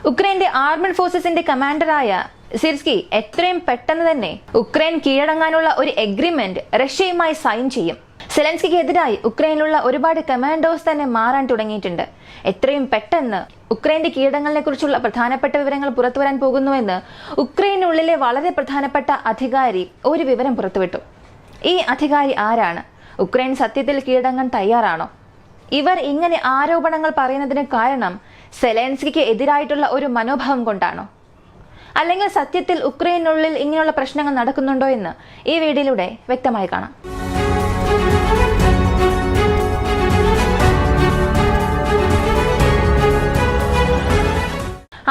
ഉക്രൈന്റെ armed ഫോഴ്സസിന്റെ കമാൻഡറായ Syrskyi എത്രയും പെട്ടെന്ന് തന്നെ ഉക്രൈൻ കീഴടങ്ങാനുള്ള ഒരു എഗ്രിമെന്റ് റഷ്യയുമായി സൈൻ ചെയ്യും. സെലൻസ്കിക്ക് എതിരായി ഉക്രൈനിലുള്ള ഒരുപാട് കമാൻഡോസ് തന്നെ മാറാൻ തുടങ്ങിയിട്ടുണ്ട്. എത്രയും പെട്ടെന്ന് ഉക്രൈന്റെ കീഴടങ്ങളിനെ കുറിച്ചുള്ള പ്രധാനപ്പെട്ട വിവരങ്ങൾ പുറത്തുവരാൻ പോകുന്നുവെന്ന് ഉക്രൈനുള്ളിലെ വളരെ പ്രധാനപ്പെട്ട അധികാരി ഒരു വിവരം പുറത്തുവിട്ടു. ഈ അധികാരി ആരാണ്? ഉക്രൈൻ സത്യത്തിൽ കീഴടങ്ങാൻ തയ്യാറാണോ? ഇവർ ഇങ്ങനെ ആരോപണങ്ങൾ പറയുന്നതിന് കാരണം സെലൻസ്കിക്ക് എതിരായിട്ടുള്ള ഒരു മനോഭാവം കൊണ്ടാണോ? അല്ലെങ്കിൽ സത്യത്തിൽ ഉക്രൈനുള്ളിൽ ഇങ്ങനെയുള്ള പ്രശ്നങ്ങൾ നടക്കുന്നുണ്ടോ എന്ന് ഈ വീഡിയോയിലൂടെ വ്യക്തമായി കാണാം.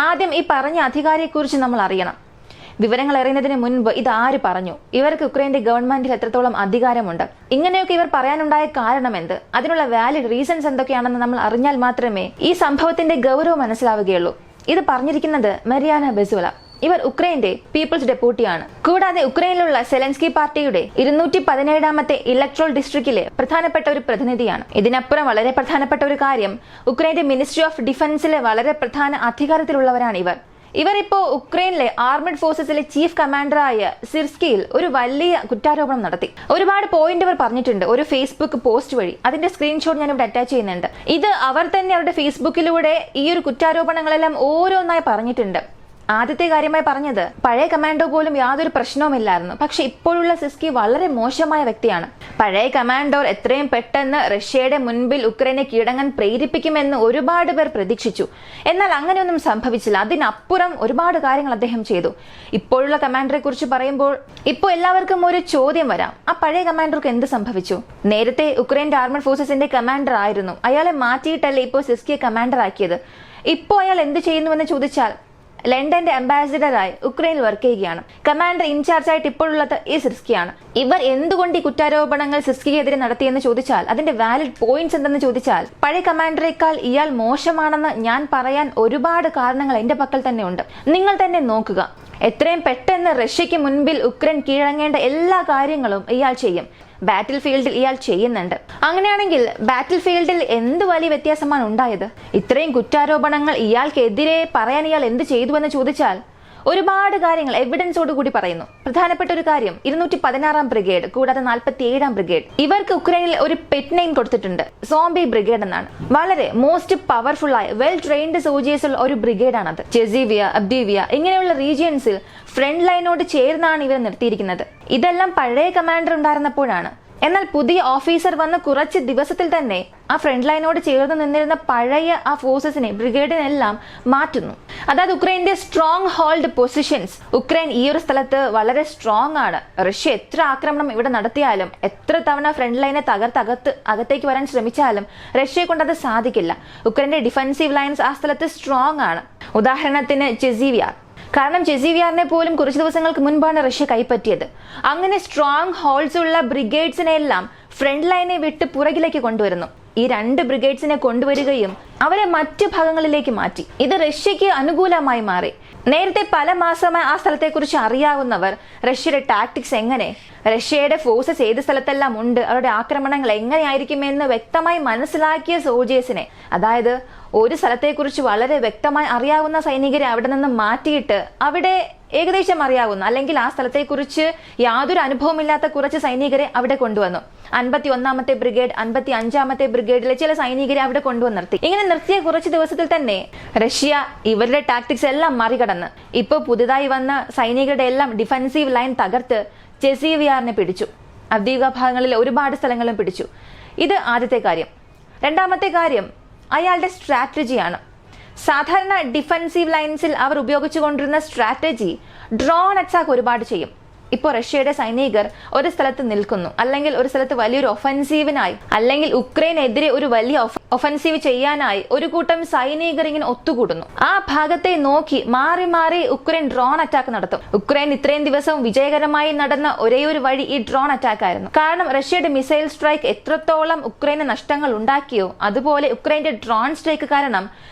ആദ്യം ഈ പറഞ്ഞ അധികാരിയെക്കുറിച്ച് നമ്മൾ അറിയണം. വിവരങ്ങൾ അറിയുന്നതിന് മുൻപ് ഇത് ആര് പറഞ്ഞു? ഇവർക്ക് ഉക്രൈന്റെ ഗവൺമെന്റിൽ എത്രത്തോളം അധികാരമുണ്ട്? ഇങ്ങനെയൊക്കെ ഇവർ പറയാനുണ്ടായ കാരണം എന്ത്? അതിനുള്ള വാലിഡ് റീസൺസ് എന്തൊക്കെയാണെന്ന് നമ്മൾ അറിഞ്ഞാൽ മാത്രമേ ഈ സംഭവത്തിന്റെ ഗൗരവം മനസ്സിലാവുകയുള്ളൂ. ഇത് പറഞ്ഞിരിക്കുന്നത് മരിയാന ബെസോല. ഇവർ ഉക്രൈന്റെ പീപ്പിൾസ് ഡെപ്യൂട്ടിയാണ്. കൂടാതെ ഉക്രൈനിലുള്ള സെലൻസ്കി പാർട്ടിയുടെ 217ാമത്തെ ഇലക്ട്രൽ ഡിസ്ട്രിക്റ്റിലെ പ്രധാനപ്പെട്ട ഒരു പ്രതിനിധിയാണ്. ഇതിനപ്പുറം വളരെ പ്രധാനപ്പെട്ട ഒരു കാര്യം, ഉക്രൈന്റെ മിനിസ്ട്രി ഓഫ് ഡിഫൻസിലെ വളരെ പ്രധാന അധികാരത്തിലുള്ളവരാണ് ഇവർ. ഇവരിപ്പോ ഉക്രൈനിലെ ആർമഡ് ഫോഴ്സസിലെ ചീഫ് കമാൻഡറായ സിർസ്കിയിൽ ഒരു വലിയ കുറ്റാരോപണം നടത്തി. ഒരുപാട് പോയിന്റ് അവർ പറഞ്ഞിട്ടുണ്ട് ഒരു ഫേസ്ബുക്ക് പോസ്റ്റ് വഴി. അതിന്റെ സ്ക്രീൻഷോട്ട് ഞാൻ ഇവിടെ അറ്റാച്ച് ചെയ്യുന്നുണ്ട്. ഇത് അവർ തന്നെ അവരുടെ ഫേസ്ബുക്കിലൂടെ ഈ ഒരു കുറ്റാരോപണങ്ങളെല്ലാം ഓരോന്നായി പറഞ്ഞിട്ടുണ്ട്. ആദ്യത്തെ കാര്യമായി പറഞ്ഞത് പഴയ കമാൻഡോ പോലും യാതൊരു പ്രശ്നവുമില്ലായിരുന്നു, പക്ഷെ ഇപ്പോഴുള്ള സിർസ്കി വളരെ മോശമായ വ്യക്തിയാണ്. പഴയ കമാൻഡോർ എത്രയും പെട്ടെന്ന് റഷ്യയുടെ മുൻപിൽ ഉക്രൈനെ കീഴടങ്ങാൻ പ്രേരിപ്പിക്കുമെന്ന് ഒരുപാട് പേർ പ്രതീക്ഷിച്ചു. എന്നാൽ അങ്ങനെയൊന്നും സംഭവിച്ചില്ല. അതിനപ്പുറം ഒരുപാട് കാര്യങ്ങൾ അദ്ദേഹം ചെയ്തു. ഇപ്പോഴുള്ള കമാൻഡറെ കുറിച്ച് പറയുമ്പോൾ ഇപ്പോൾ എല്ലാവർക്കും ഒരു ചോദ്യം വരാം, ആ പഴയ കമാൻഡർക്ക് എന്ത് സംഭവിച്ചു? നേരത്തെ ഉക്രൈന്റെ ആർമഡ് ഫോഴ്സസിന്റെ കമാൻഡർ ആയിരുന്നു, അയാളെ മാറ്റിയിട്ടല്ലേ ഇപ്പോൾ സിർസ്കിയെ കമാൻഡർ ആക്കിയത്. ഇപ്പോൾ അയാൾ എന്ത് ചെയ്യുന്നുവെന്ന് ചോദിച്ചാൽ ലണ്ടന്റെ അംബാസിഡറായി ഉക്രൈനിൽ വർക്ക് ചെയ്യുകയാണ്. കമാൻഡർ ഇൻചാർജ് ആയിട്ട് ഇപ്പോഴുള്ളത് ഈ സിർസ്കിയാണ്. ഇവർ എന്തുകൊണ്ട് ഈ കുറ്റാരോപണങ്ങൾ സിർസ്കിക്കെതിരെ നടത്തിയെന്ന് ചോദിച്ചാൽ അതിന്റെ വാലിഡ് പോയിന്റ്സ് എന്തെന്ന് ചോദിച്ചാൽ പഴയ കമാൻഡറേക്കാൾ ഇയാൾ മോശമാണെന്ന് ഞാൻ പറയാൻ ഒരുപാട് കാരണങ്ങൾ എന്റെ പക്കൽ തന്നെ ഉണ്ട്. നിങ്ങൾ തന്നെ നോക്കുക. എത്രയും പെട്ടെന്ന് റഷ്യക്ക് മുൻപിൽ ഉക്രൈൻ കീഴടങ്ങേണ്ട എല്ലാ കാര്യങ്ങളും ഇയാൾ ചെയ്യും. ബാറ്റിൽ ഫീൽഡിൽ ഇയാൾ ചെയ്യുന്നുണ്ട്. അങ്ങനെയാണെങ്കിൽ ബാറ്റിൽ ഫീൽഡിൽ എന്ത് വലിയ വ്യത്യാസമാണ് ഉണ്ടായത്? ഇത്രയും കുറ്റാരോപണങ്ങൾ ഇയാൾക്കെതിരെ പറയാൻ ഇയാൾ എന്ത് ചെയ്തു എന്ന് ചോദിച്ചാൽ ഒരുപാട് കാര്യങ്ങൾ എവിഡൻസോട് കൂടി പറയുന്നു. പ്രധാനപ്പെട്ട ഒരു കാര്യം 216ാം ബ്രിഗേഡ് കൂടാതെ 47ാം ബ്രിഗേഡ്, ഇവർക്ക് ഉക്രൈനിൽ ഒരു പെറ്റ് നെയിം കൊടുത്തിട്ടുണ്ട്, സോംബി ബ്രിഗേഡ് എന്നാണ്. വളരെ മോസ്റ്റ് പവർഫുൾ ആയ വെൽ ട്രെയിൻഡ് സോൾജേഴ്സ് ഉള്ള ഒരു ബ്രിഗേഡാണത്. ചെസീവിയ, അബ്ദീവിയ ഇങ്ങനെയുള്ള റീജിയൻസിൽ ഫ്രണ്ട് ലൈനോട് ചേർന്നാണ് ഇവർ നിർത്തിയിരിക്കുന്നത്. ഇതെല്ലാം പഴയ കമാൻഡർ ഉണ്ടായിരുന്നപ്പോഴാണ്. എന്നാൽ പുതിയ ഓഫീസർ വന്ന കുറച്ച് ദിവസത്തിൽ തന്നെ ആ ഫ്രണ്ട് ലൈനോട് ചേർന്ന് നിന്നിരുന്ന പഴയ ആ ഫോഴ്സസിനെ ബ്രിഗേഡിനെല്ലാം മാറ്റുന്നു. അതായത് ഉക്രൈന്റെ സ്ട്രോങ് ഹോൾഡ് പൊസിഷൻസ്. ഉക്രൈൻ ഈ ഒരു സ്ഥലത്ത് വളരെ സ്ട്രോങ് ആണ്. റഷ്യ എത്ര ആക്രമണം ഇവിടെ നടത്തിയാലും എത്ര തവണ ഫ്രണ്ട് ലൈനെ അകത്തേക്ക് വരാൻ ശ്രമിച്ചാലും റഷ്യയെ കൊണ്ടത് സാധിക്കില്ല. ഉക്രൈന്റെ ഡിഫൻസീവ് ലൈൻസ് ആ സ്ഥലത്ത് സ്ട്രോങ് ആണ്. ഉദാഹരണത്തിന് ചെസീവിയാർ. കാരണം ചെസീവിയാറിനെ പോലും കുറച്ച് ദിവസങ്ങൾക്ക് മുൻപാണ് റഷ്യ കൈപ്പറ്റിയത്. അങ്ങനെ സ്ട്രോങ് ഹോൾസ് ഉള്ള ബ്രിഗേഡ്സിനെ എല്ലാം ഫ്രണ്ട് ലൈനെ വിട്ട് പുറകിലേക്ക് കൊണ്ടുവരുന്നു. ഈ 2 ബ്രിഗേഡ്സിനെ കൊണ്ടുവരികയും അവരെ മറ്റു ഭാഗങ്ങളിലേക്ക് മാറ്റി. ഇത് റഷ്യക്ക് അനുകൂലമായി മാറി. നേരത്തെ പല മാസമായി ആ സ്ഥലത്തെക്കുറിച്ച് അറിയാവുന്നവർ റഷ്യയുടെ ടാക്ടിക്സ് എങ്ങനെ, റഷ്യയുടെ ഫോഴ്സസ് ഏത് സ്ഥലത്തെല്ലാം ഉണ്ട്, അവരുടെ ആക്രമണങ്ങൾ എങ്ങനെയായിരിക്കുമെന്ന് വ്യക്തമായി മനസ്സിലാക്കിയ സോൾജേഴ്സിനെ, അതായത് ഒരു സ്ഥലത്തെക്കുറിച്ച് വളരെ വ്യക്തമായി അറിയാവുന്ന സൈനികരെ അവിടെ നിന്ന് മാറ്റിയിട്ട് അവിടെ ഏകദേശം അറിയാവുന്ന അല്ലെങ്കിൽ ആ സ്ഥലത്തെക്കുറിച്ച് യാതൊരു അനുഭവമില്ലാത്ത കുറച്ച് സൈനികരെ അവിടെ കൊണ്ടുവന്നു. 51ാമത്തെ ബ്രിഗേഡ്, 55ാമത്തെ ബ്രിഗേഡിലെ ചില സൈനികരെ അവിടെ കൊണ്ടുവന്ന് നിർത്തി. ഇങ്ങനെ നിർത്തിയ കുറച്ച് ദിവസത്തിൽ തന്നെ റഷ്യ ഇവരുടെ ടാക്ടിക്സ് എല്ലാം മറികടന്ന് ഇപ്പോൾ പുതുതായി വന്ന സൈനികരുടെ എല്ലാം ഡിഫൻസീവ് ലൈൻ തകർത്ത് ചെസീവിയാറിനെ പിടിച്ചു. അവ്ദീവ്ക ഭാഗങ്ങളിൽ ഒരുപാട് സ്ഥലങ്ങളും പിടിച്ചു. ഇത് ആദ്യത്തെ കാര്യം. രണ്ടാമത്തെ കാര്യം അയാളുടെ സ്ട്രാറ്റജിയാണ്. സാധാരണ ഡിഫൻസീവ് ലൈൻസിൽ അവർ ഉപയോഗിച്ചുകൊണ്ടിരുന്ന സ്ട്രാറ്റജി ഡ്രോൺ അറ്റാക്ക് ഒരുപാട് ചെയ്യും. ഇപ്പോൾ റഷ്യയുടെ സൈനികർ ഒരു സ്ഥലത്ത് നിൽക്കുന്നു, അല്ലെങ്കിൽ ഒരു സ്ഥലത്ത് വലിയൊരു ഒഫൻസീവിനായി, അല്ലെങ്കിൽ ഉക്രൈനെതിരെ ഒരു വലിയ ഒഫൻസീവ് ചെയ്യാനായി ഒരു കൂട്ടം സൈനികർ ഇങ്ങനെ ഒത്തുകൂടുന്നു. ആ ഭാഗത്തെ നോക്കി മാറി മാറി ഉക്രൈൻ ഡ്രോൺ അറ്റാക്ക് നടത്തും. ഉക്രൈൻ ഇത്രയും ദിവസം വിജയകരമായി നടന്ന ഒരേ ഒരു വഴി ഈ ഡ്രോൺ അറ്റാക്ക് ആയിരുന്നു. കാരണം റഷ്യയുടെ മിസൈൽ സ്ട്രൈക്ക് എത്രത്തോളം ഉക്രൈന് നഷ്ടങ്ങൾ ഉണ്ടാക്കിയോ അതുപോലെ ഉക്രൈന്റെ ഡ്രോൺ സ്ട്രൈക്ക് കാരണം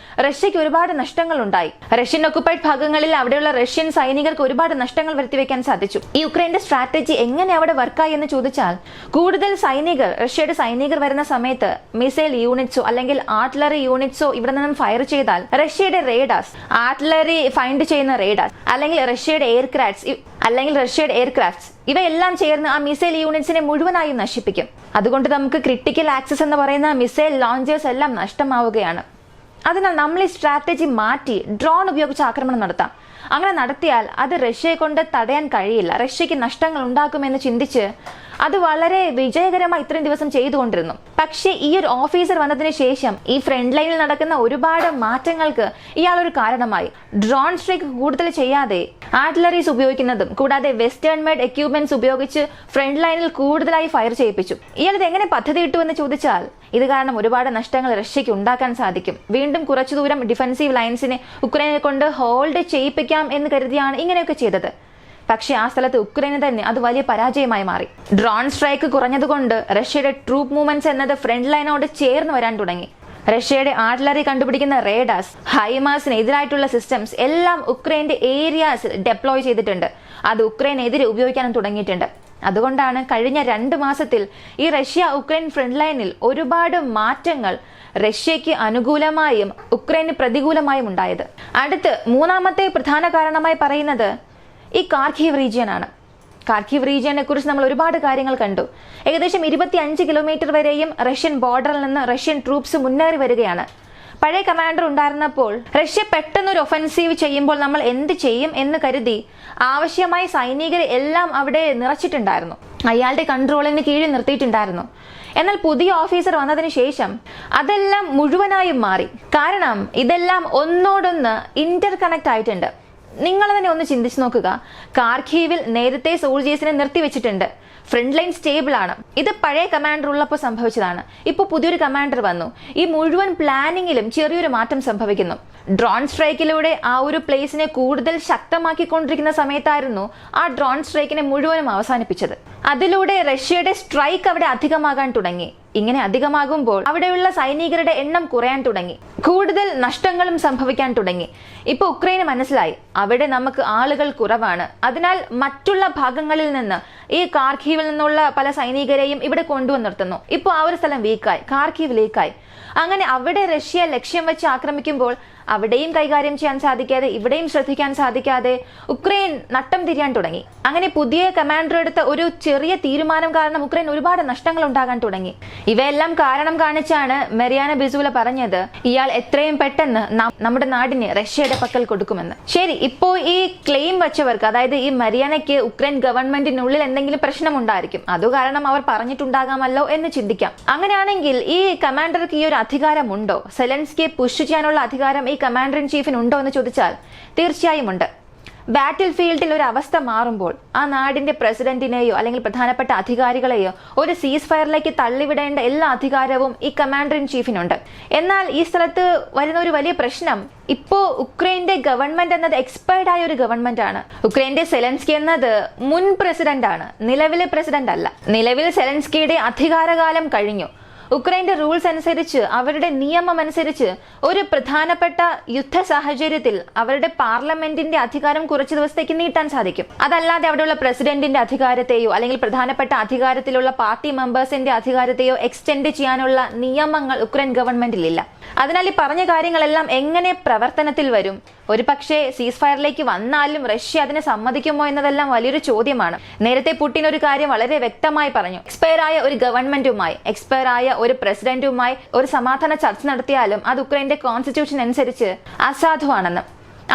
റഷ്യക്ക് ഒരുപാട് നഷ്ടങ്ങൾ ഉണ്ടായി. റഷ്യൻ ഒക്കുപ്പൈഡ് ഭാഗങ്ങളിൽ അവിടെയുള്ള റഷ്യൻ സൈനികർക്ക് ഒരുപാട് നഷ്ടങ്ങൾ വരുത്തിവെക്കാൻ സാധിച്ചു. ഈ യുക്രൈന്റെ സ്ട്രാറ്റജി എങ്ങനെ അവിടെ വർക്കായി എന്ന് ചോദിച്ചാൽ, കൂടുതൽ സൈനികർ, റഷ്യയുടെ സൈനികർ വരുന്ന സമയത്ത് മിസൈൽ യൂണിറ്റ്സോ അല്ലെങ്കിൽ ആർട്ടിലറി യൂണിറ്റ്സോ ഇവിടെ നിന്നും ഫയർ ചെയ്താൽ റഷ്യയുടെ റേഡാർസ്, ആർട്ടിലറി ഫൈൻഡ് ചെയ്യുന്ന റേഡാർസ്, അല്ലെങ്കിൽ റഷ്യയുടെ എയർക്രാഫ്റ്റ്സ് ഇവയെല്ലാം ചേർന്ന് ആ മിസൈൽ യൂണിറ്റ്സിനെ മുഴുവനായും നശിപ്പിക്കും. അതുകൊണ്ട് നമുക്ക് ക്രിട്ടിക്കൽ ആക്സസ് എന്ന് പറയുന്ന മിസൈൽ ലോഞ്ചേഴ്സ് എല്ലാം നഷ്ടമാവുകയാണ്. അതിനാൽ നമ്മൾ ഈ സ്ട്രാറ്റജി മാറ്റി ഡ്രോൺ ഉപയോഗിച്ച് ആക്രമണം നടത്താം. അങ്ങനെ നടത്തിയാൽ അത് റഷ്യയെ കൊണ്ട് തടയാൻ കഴിയില്ല, റഷ്യക്ക് നഷ്ടങ്ങൾ ഉണ്ടാക്കുമെന്ന് ചിന്തിച്ച് അത് വളരെ വിജയകരമായി ഇത്രയും ദിവസം ചെയ്തുകൊണ്ടിരുന്നു. പക്ഷേ ഈ ഒരു ഓഫീസർ വന്നതിന് ശേഷം ഈ ഫ്രണ്ട് ലൈനിൽ നടക്കുന്ന ഒരുപാട് മാറ്റങ്ങൾക്ക് ഇയാളൊരു കാരണമായി. ഡ്രോൺ സ്ട്രൈക്ക് കൂടുതൽ ചെയ്യാതെ ആർട്ടിലറീസ് ഉപയോഗിക്കുന്നതും കൂടാതെ വെസ്റ്റേൺ മെയ്ഡ് എക്യുപ്മെന്റ്സ് ഉപയോഗിച്ച് ഫ്രണ്ട് ലൈനിൽ കൂടുതലായി ഫയർ ചെയ്യിപ്പിച്ചു. ഇയാൾ ഇത് എങ്ങനെ പദ്ധതി ഇട്ടു എന്ന് ചോദിച്ചാൽ ഇത് കാരണം ഒരുപാട് നഷ്ടങ്ങൾ റഷ്യക്ക് ഉണ്ടാക്കാൻ സാധിക്കും. വീണ്ടും കുറച്ചു ദൂരം ഡിഫൻസീവ് ലൈൻസിനെ ഉക്രൈനെ കൊണ്ട് ഹോൾഡ് ചെയ്യിപ്പിക്കാം എന്ന് കരുതിയാണ് ഇങ്ങനെയൊക്കെ ചെയ്തത്. പക്ഷേ ആ സ്ഥലത്ത് ഉക്രൈന് തന്നെ അത് വലിയ പരാജയമായി മാറി. ഡ്രോൺ സ്ട്രൈക്ക് കുറഞ്ഞതുകൊണ്ട് റഷ്യയുടെ ട്രൂപ്പ് മൂവ്മെന്റ്സ് എന്നത് ഫ്രണ്ട് ലൈനോട് ചേർന്ന് വരാൻ തുടങ്ങി. റഷ്യയുടെ ആർട്ടിലറി കണ്ടുപിടിക്കുന്ന റേഡാർസ്, ഹൈമാസിന് എതിരായിട്ടുള്ള സിസ്റ്റംസ് എല്ലാം ഉക്രൈന്റെ ഏരിയാസിൽ ഡെപ്ലോയ് ചെയ്തിട്ടുണ്ട്. അത് ഉക്രൈനെതിരെ ഉപയോഗിക്കാനും തുടങ്ങിയിട്ടുണ്ട്. അതുകൊണ്ടാണ് കഴിഞ്ഞ 2 മാസത്തിൽ ഈ റഷ്യ ഉക്രൈൻ ഫ്രണ്ട് ലൈനിൽ ഒരുപാട് മാറ്റങ്ങൾ റഷ്യക്ക് അനുകൂലമായും ഉക്രൈന് പ്രതികൂലമായും ഉണ്ടായത്. അടുത്ത് മൂന്നാമത്തെ പ്രധാന കാരണമായി പറയുന്നത് ഈ കാർക്കീവ് റീജിയൻ ആണ്. കാർക്കീവ് റീജിയനെ കുറിച്ച് നമ്മൾ ഒരുപാട് കാര്യങ്ങൾ കണ്ടു. ഏകദേശം 25 കിലോമീറ്റർ വരെയും റഷ്യൻ ബോർഡറിൽ നിന്ന് റഷ്യൻ ട്രൂപ്സ് മുന്നേറി വരികയാണ്. പഴയ കമാൻഡർ ഉണ്ടായിരുന്നപ്പോൾ റഷ്യ പെട്ടെന്നൊരു ഒഫൻസീവ് ചെയ്യുമ്പോൾ നമ്മൾ എന്ത് ചെയ്യും എന്ന് കരുതി ആവശ്യമായ സൈനികരെ എല്ലാം അവിടെ നിറച്ചിട്ടുണ്ടായിരുന്നു, അയാളുടെ കൺട്രോളിന് കീഴിൽ നിർത്തിയിട്ടുണ്ടായിരുന്നു. എന്നാൽ പുതിയ ഓഫീസർ വന്നതിന് ശേഷം അതെല്ലാം മുഴുവനായും മാറി. കാരണം ഇതെല്ലാം ഒന്നോടൊന്ന് ഇന്റർ കണക്ട് ആയിട്ടുണ്ട്. നിങ്ങൾ തന്നെ ഒന്ന് ചിന്തിച്ചു നോക്കുക. കാർക്കീവിൽ നേരത്തെ സോൾജേഴ്സിനെ നിർത്തിവെച്ചിട്ടുണ്ട്, ഫ്രണ്ട് ലൈൻ സ്റ്റേബിൾ ആണ്. ഇത് പഴയ കമാൻഡർ ഉള്ളപ്പോൾ സംഭവിച്ചതാണ്. ഇപ്പോൾ പുതിയൊരു കമാൻഡർ വന്നു. ഈ മുഴുവൻ പ്ലാനിങ്ങിലും ചെറിയൊരു മാറ്റം സംഭവിക്കുന്നു. ഡ്രോൺ സ്ട്രൈക്കിലൂടെ ആ ഒരു പ്ലേസിനെ കൂടുതൽ ശക്തമാക്കിക്കൊണ്ടിരിക്കുന്ന സമയത്തായിരുന്നു ആ ഡ്രോൺ സ്ട്രൈക്കിനെ മുഴുവനും അവസാനിപ്പിച്ചത്. അതിലൂടെ റഷ്യയുടെ സ്ട്രൈക്ക് അവിടെ അധികമാകാൻ തുടങ്ങി. ഇങ്ങനെ അധികമാകുമ്പോൾ അവിടെയുള്ള സൈനികരുടെ എണ്ണം കുറയാൻ തുടങ്ങി, കൂടുതൽ നഷ്ടങ്ങളും സംഭവിക്കാൻ തുടങ്ങി. ഇപ്പൊ ഉക്രൈന് മനസ്സിലായി അവിടെ നമുക്ക് ആളുകൾ കുറവാണ്, അതിനാൽ മറ്റുള്ള ഭാഗങ്ങളിൽ നിന്ന് ഈ കാർക്കീവിൽ നിന്നുള്ള പല സൈനികരെയും ഇവിടെ കൊണ്ടുവന്ന് നിർത്തുന്നു. ഇപ്പോൾ ആ ഒരു സ്ഥലം വീക്കായി, കാർക്കീവ് ലീക്കായി. അങ്ങനെ അവിടെ റഷ്യ ലക്ഷ്യം വെച്ച് ആക്രമിക്കുമ്പോൾ അവിടെയും കൈകാര്യം ചെയ്യാൻ സാധിക്കാതെ ഇവിടെയും ശ്രദ്ധിക്കാൻ സാധിക്കാതെ ഉക്രൈൻ നട്ടം തിരിയാൻ തുടങ്ങി. അങ്ങനെ പുതിയ കമാൻഡർ എടുത്ത ഒരു ചെറിയ തീരുമാനം കാരണം ഉക്രൈൻ ഒരുപാട് നഷ്ടങ്ങൾ ഉണ്ടാകാൻ തുടങ്ങി. ഇവയെല്ലാം കാരണം കാണിച്ചാണ് മരിയാന ബിസൂല പറഞ്ഞത് ഇയാൾ എത്രയും പെട്ടെന്ന് നമ്മുടെ നാടിനെ റഷ്യയുടെ പക്കൽ കൊടുക്കുമെന്ന്. ശരി, ഇപ്പോ ഈ ക്ലെയിം വെച്ചവർക്ക്, അതായത് ഈ മരിയാനയ്ക്ക് ഉക്രൈൻ ഗവൺമെന്റിനുള്ളിൽ എന്തെങ്കിലും പ്രശ്നമുണ്ടായിരിക്കും, അതു കാരണം അവർ പറഞ്ഞിട്ടുണ്ടാകാമല്ലോ എന്ന് ചിന്തിക്കാം. അങ്ങനെയാണെങ്കിൽ ഈ കമാൻഡർക്ക് ഈ ഒരു അധികാരമുണ്ടോ? സെലൻസ്കിയെ പുഷ് ചെയ്യാനുള്ള അധികാരം ഈ കമാൻഡർ ഇൻ ചീഫിന് ഉണ്ടോ എന്ന് ചോദിച്ചാൽ തീർച്ചയായും ഉണ്ട്. ബാറ്റിൽ ഫീൽഡിൽ ഒരു അവസ്ഥ മാറുമ്പോൾ ആ നാടിന്റെ പ്രസിഡന്റിനെയോ അല്ലെങ്കിൽ പ്രധാനപ്പെട്ട അധികാരികളെയോ ഒരു സീസ് ഫയറിലേക്ക് തള്ളിവിടേണ്ട എല്ലാ അധികാരവും ഈ കമാൻഡർ ഇൻ ചീഫിനുണ്ട്. എന്നാൽ ഈ സ്ഥലത്ത് വരുന്ന ഒരു വലിയ പ്രശ്നം, ഇപ്പോ ഉക്രൈന്റെ ഗവൺമെന്റ് എന്നത് എക്സ്പയർഡ് ആയ ഒരു ഗവൺമെന്റ് ആണ്. ഉക്രൈന്റെ സെലൻസ്കി എന്നത് മുൻ പ്രസിഡന്റ് ആണ്, നിലവിലെ പ്രസിഡന്റ് അല്ല. നിലവിൽ സെലൻസ്കിയുടെ അധികാരകാലം കഴിഞ്ഞു. ഉക്രൈന്റെ റൂൾസ് അനുസരിച്ച്, അവരുടെ നിയമം അനുസരിച്ച് ഒരു പ്രധാനപ്പെട്ട യുദ്ധ സാഹചര്യത്തിൽ അവരുടെ പാർലമെന്റിന്റെ അധികാരം കുറച്ച് ദിവസത്തേക്ക് നീട്ടാൻ സാധിക്കും. അതല്ലാതെ അവിടെയുള്ള പ്രസിഡന്റിന്റെ അധികാരത്തെയോ അല്ലെങ്കിൽ പ്രധാനപ്പെട്ട അധികാരത്തിലുള്ള പാർട്ടി മെമ്പേഴ്സിന്റെ അധികാരത്തെയോ എക്സ്റ്റെൻഡ് ചെയ്യാനുള്ള നിയമങ്ങൾ ഉക്രൈൻ ഗവൺമെന്റിലില്ല. അതിനാൽ ഈ പറഞ്ഞ കാര്യങ്ങളെല്ലാം എങ്ങനെ പ്രവർത്തനത്തിൽ വരും? ഒരു പക്ഷേ സീസ് ഫയറിലേക്ക് വന്നാലും റഷ്യ അതിനെ സമ്മതിക്കുമോ എന്നതെല്ലാം വലിയൊരു ചോദ്യമാണ്. നേരത്തെ പുടിൻ ഒരു കാര്യം വളരെ വ്യക്തമായി പറഞ്ഞു, എക്സ്പയർ ആയ ഒരു ഗവൺമെന്റുമായി, എക്സ്പയർ ആയ ഒരു പ്രസിഡന്റുമായി ഒരു സമാധാന ചർച്ച നടത്തിയാലും അത് ഉക്രൈന്റെ കോൺസ്റ്റിറ്റ്യൂഷൻ അനുസരിച്ച് അസാധുവാണെന്ന്.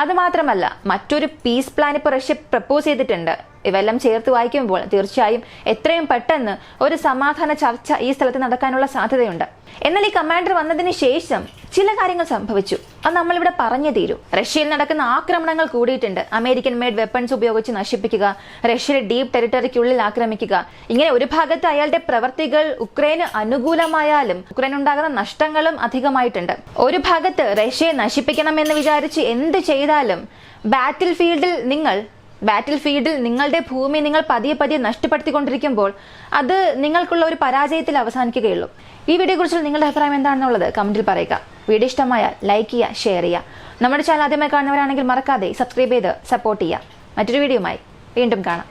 അതുമാത്രമല്ല, മറ്റൊരു പീസ് പ്ലാൻ ഇപ്പോൾ റഷ്യ പ്രപ്പോസ് ചെയ്തിട്ടുണ്ട്. ഇവയെല്ലാം ചേർത്ത് വായിക്കുമ്പോൾ തീർച്ചയായും എത്രയും പെട്ടെന്ന് ഒരു സമാധാന ചർച്ച ഈ സ്ഥലത്ത് നടക്കാനുള്ള സാധ്യതയുണ്ട്. എന്നാൽ ഈ കമാൻഡർ വന്നതിന് ശേഷം ചില കാര്യങ്ങൾ സംഭവിച്ചു, അത് നമ്മളിവിടെ പറഞ്ഞു തീരൂ. റഷ്യയിൽ നടക്കുന്ന ആക്രമണങ്ങൾ കൂടിയിട്ടുണ്ട്. അമേരിക്കൻ മെയ്ഡ് വെപ്പൺസ് ഉപയോഗിച്ച് നശിപ്പിക്കുക, റഷ്യയുടെ ഡീപ് ടെറിട്ടറിക്കുള്ളിൽ ആക്രമിക്കുക, ഇങ്ങനെ ഒരു ഭാഗത്ത് അയാളുടെ പ്രവർത്തികൾ ഉക്രൈന് അനുകൂലമായാലും ഉക്രൈൻ ഉണ്ടാകുന്ന നഷ്ടങ്ങളും അധികമായിട്ടുണ്ട്. ഒരു ഭാഗത്ത് റഷ്യയെ നശിപ്പിക്കണമെന്ന് വിചാരിച്ച് എന്ത് ചെയ്താലും ബാറ്റിൽ ഫീൽഡിൽ നിങ്ങളുടെ ഭൂമി നിങ്ങൾ പതിയെ പതിയെ നഷ്ടപ്പെടുത്തിക്കൊണ്ടിരിക്കുമ്പോൾ അത് നിങ്ങൾക്കുള്ള ഒരു പരാജയത്തിൽ അവസാനിക്കുകയുള്ളൂ. ഈ വീഡിയോ കുറിച്ച് നിങ്ങളുടെ അഭിപ്രായം എന്താണെന്നുള്ളത് കമന്റിൽ പറയുക. വീഡിയോ ഇഷ്ടമായാൽ ലൈക്ക് ചെയ്യുക, ഷെയർ ചെയ്യുക. നമ്മുടെ ചാനൽ ആദ്യമായി കാണുന്നവരാണെങ്കിൽ മറക്കാതെ സബ്സ്ക്രൈബ് ചെയ്ത് സപ്പോർട്ട് ചെയ്യുക. മറ്റൊരു വീഡിയോയുമായി വീണ്ടും കാണാം.